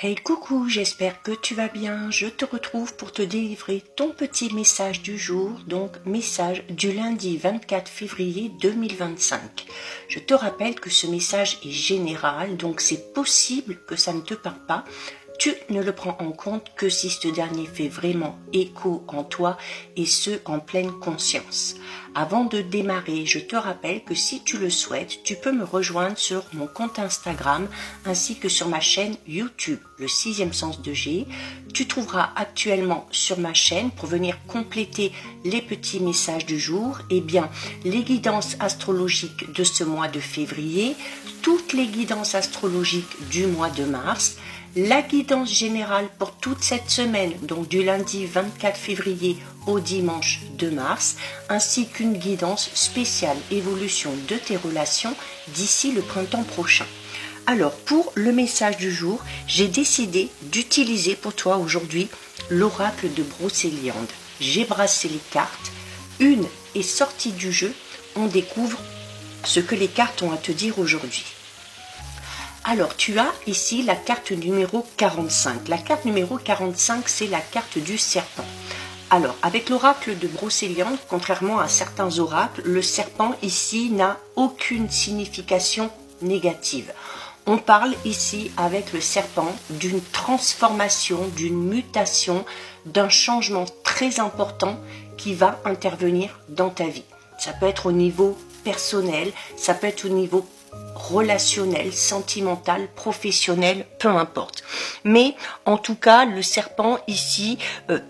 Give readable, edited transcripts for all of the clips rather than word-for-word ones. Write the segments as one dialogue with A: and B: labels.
A: Hey coucou, j'espère que tu vas bien. Je te retrouve pour te délivrer ton petit message du jour, donc message du lundi 24 février 2025. Je te rappelle que ce message est général, donc c'est possible que ça ne te parle pas. Tu ne le prends en compte que si ce dernier fait vraiment écho en toi et ce en pleine conscience. Avant de démarrer, je te rappelle que si tu le souhaites, tu peux me rejoindre sur mon compte Instagram ainsi que sur ma chaîne YouTube, le sixième sens de G. Tu trouveras actuellement sur ma chaîne, pour venir compléter les petits messages du jour, les guidances astrologiques de ce mois de février, toutes les guidances astrologiques du mois de mars, la guidance générale pour toute cette semaine, donc du lundi 24 février au dimanche 2 mars, ainsi qu'une guidance spéciale évolution de tes relations d'ici le printemps prochain. Alors, pour le message du jour, j'ai décidé d'utiliser pour toi aujourd'hui l'oracle de Brocéliande. J'ai brassé les cartes, une est sortie du jeu, on découvre ce que les cartes ont à te dire aujourd'hui. Alors, tu as ici la carte numéro 45. La carte numéro 45, c'est la carte du serpent. Alors, avec l'oracle de Brocéliande, contrairement à certains oracles, le serpent ici n'a aucune signification négative. On parle ici avec le serpent d'une transformation, d'une mutation, d'un changement très important qui va intervenir dans ta vie. Ça peut être au niveau personnel, ça peut être au niveau relationnel, sentimental, professionnel, peu importe. Mais en tout cas, le serpent ici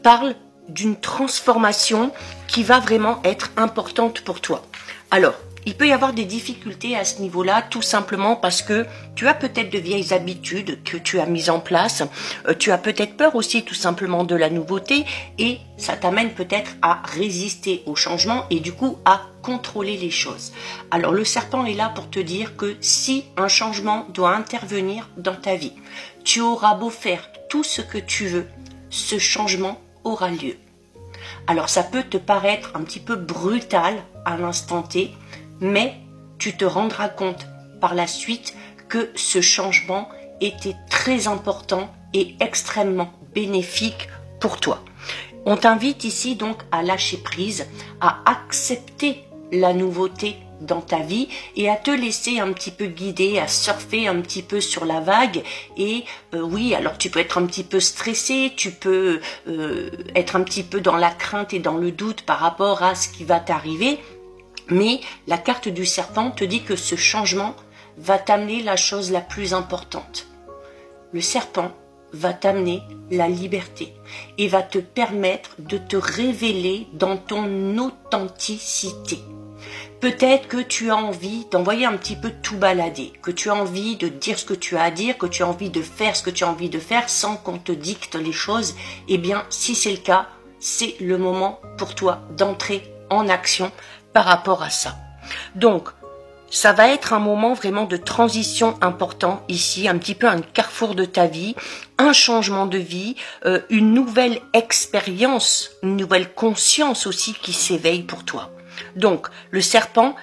A: parle d'une transformation qui va vraiment être importante pour toi. Alors, il peut y avoir des difficultés à ce niveau-là, tout simplement parce que tu as peut-être de vieilles habitudes que tu as mises en place, tu as peut-être peur aussi tout simplement de la nouveauté et ça t'amène peut-être à résister au changement et du coup à contrôler les choses. Alors le serpent est là pour te dire que si un changement doit intervenir dans ta vie, tu auras beau faire tout ce que tu veux, ce changement aura lieu. Alors ça peut te paraître un petit peu brutal à l'instant T, mais tu te rendras compte par la suite que ce changement était très important et extrêmement bénéfique pour toi. On t'invite ici donc à lâcher prise, à accepter la nouveauté dans ta vie et à te laisser un petit peu guider, à surfer un petit peu sur la vague. Et oui, alors tu peux être un petit peu stressé, tu peux être un petit peu dans la crainte et dans le doute par rapport à ce qui va t'arriver. Mais la carte du serpent te dit que ce changement va t'amener la chose la plus importante. Le serpent va t'amener la liberté et va te permettre de te révéler dans ton authenticité. Peut-être que tu as envie d'envoyer un petit peu tout balader, que tu as envie de dire ce que tu as à dire, que tu as envie de faire ce que tu as envie de faire sans qu'on te dicte les choses. Eh bien, si c'est le cas, c'est le moment pour toi d'entrer en action par rapport à ça. Donc, ça va être un moment vraiment de transition important ici, un petit peu un carrefour de ta vie, un changement de vie, une nouvelle expérience, une nouvelle conscience aussi qui s'éveille pour toi. Donc, le serpent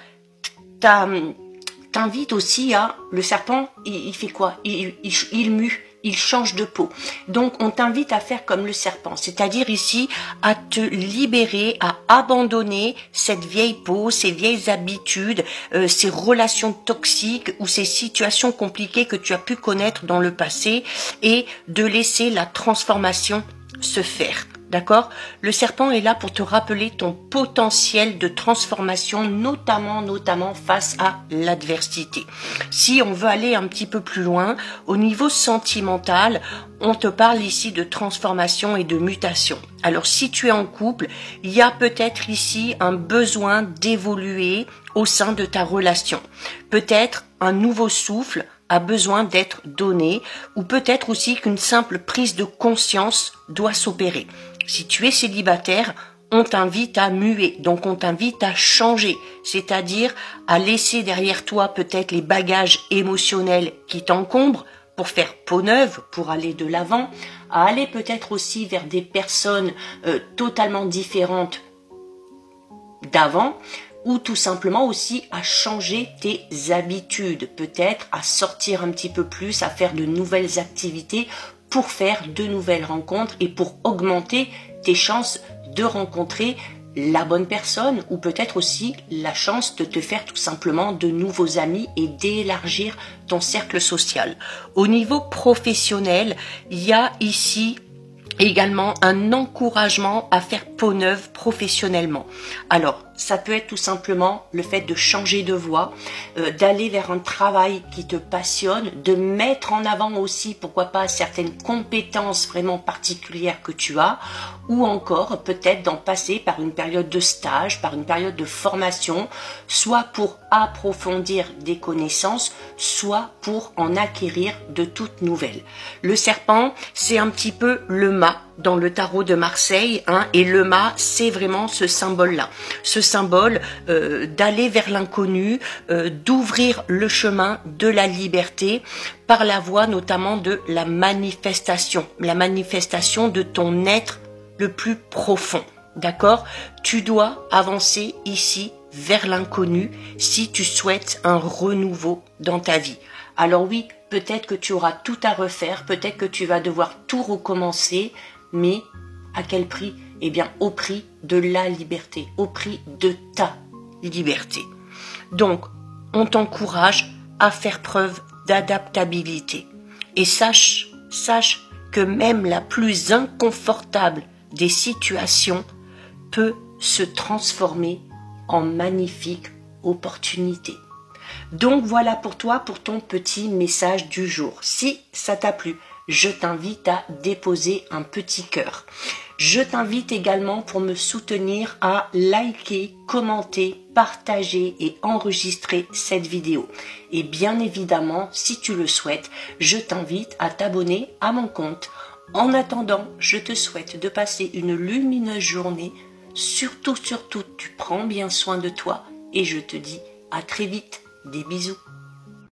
A: t'invite aussi à... Le serpent, il fait quoi? Il mue. Il change de peau. Donc, on t'invite à faire comme le serpent, c'est-à-dire ici à te libérer, à abandonner cette vieille peau, ces vieilles habitudes, ces relations toxiques ou ces situations compliquées que tu as pu connaître dans le passé et de laisser la transformation se faire. D'accord? Le serpent est là pour te rappeler ton potentiel de transformation, notamment face à l'adversité. Si on veut aller un petit peu plus loin, au niveau sentimental, on te parle ici de transformation et de mutation. Alors, si tu es en couple, il y a peut-être ici un besoin d'évoluer au sein de ta relation. Peut-être un nouveau souffle a besoin d'être donné, ou peut-être aussi qu'une simple prise de conscience doit s'opérer. Si tu es célibataire, on t'invite à muer, donc on t'invite à changer, c'est-à-dire à laisser derrière toi peut-être les bagages émotionnels qui t'encombrent pour faire peau neuve, pour aller de l'avant, à aller peut-être aussi vers des personnes totalement différentes d'avant, ou tout simplement aussi à changer tes habitudes, peut-être à sortir un petit peu plus, à faire de nouvelles activités pour faire de nouvelles rencontres et pour augmenter tes chances de rencontrer la bonne personne ou peut-être aussi la chance de te faire tout simplement de nouveaux amis et d'élargir ton cercle social. Au niveau professionnel, il y a ici également un encouragement à faire peau neuve professionnellement. Alors, ça peut être tout simplement le fait de changer de voie, d'aller vers un travail qui te passionne, de mettre en avant aussi, pourquoi pas, certaines compétences vraiment particulières que tu as, ou encore peut-être d'en passer par une période de stage, par une période de formation, soit pour approfondir des connaissances, soit pour en acquérir de toutes nouvelles. Le serpent, c'est un petit peu le mât dans le tarot de Marseille, hein, et le mât, c'est vraiment ce symbole-là, ce symbole d'aller vers l'inconnu, d'ouvrir le chemin de la liberté par la voie notamment de la manifestation de ton être le plus profond, d'accord? Tu dois avancer ici vers l'inconnu si tu souhaites un renouveau dans ta vie. Alors oui, peut-être que tu auras tout à refaire, peut-être que tu vas devoir tout recommencer, mais à quel prix? Eh bien, au prix de la liberté, au prix de ta liberté. Donc, on t'encourage à faire preuve d'adaptabilité. Et sache que même la plus inconfortable des situations peut se transformer en magnifique opportunité. Donc voilà pour toi, pour ton petit message du jour. Si ça t'a plu, je t'invite à déposer un petit cœur. Je t'invite également pour me soutenir à liker, commenter, partager et enregistrer cette vidéo. Et bien évidemment, si tu le souhaites, je t'invite à t'abonner à mon compte. En attendant, je te souhaite de passer une lumineuse journée. Surtout, tu prends bien soin de toi et je te dis à très vite. Des bisous.